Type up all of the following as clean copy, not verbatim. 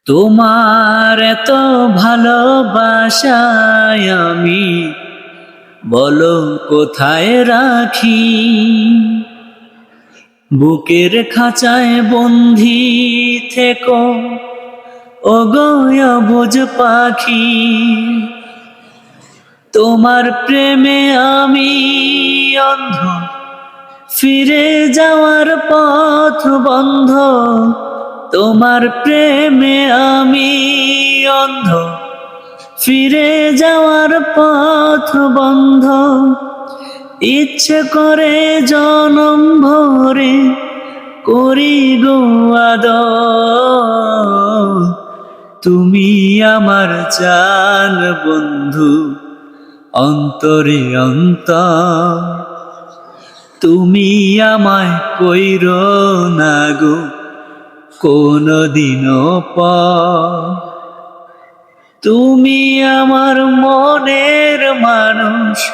তোমার এত ভালোবাসায় আমি বলো কোথায় রাখি, বুকের খাঁচায় বন্দি থেকো ওগো অবুঝ পাখি। তোমার প্রেমে আমি অন্ধ, ফিরে যাওয়ার পথ বন্ধ। তোমার প্রেমে আমি অন্ধ, ফিরে যাওয়ার পথ বন্ধ। ইচ্ছে করে জনম ভরে করি গো আদর। তুমি আমার জান বন্ধু, অন্তরে অন্তর। তুমি আমায় কইরো না গো কোনদিনও পর। তুমি আমার মনের মানুষ,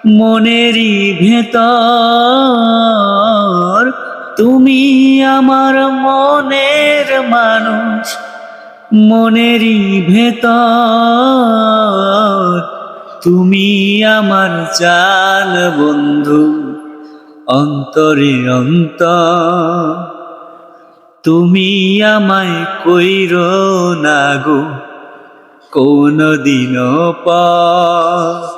মনেরই ভেতর। তুমি আমার মনের মানুষ, মনেরই ভেতর। তুমি আমার জান বন্ধু, অন্তরে অন্তর। তুমি আমায় কইরো না গো কোনদিনও পর।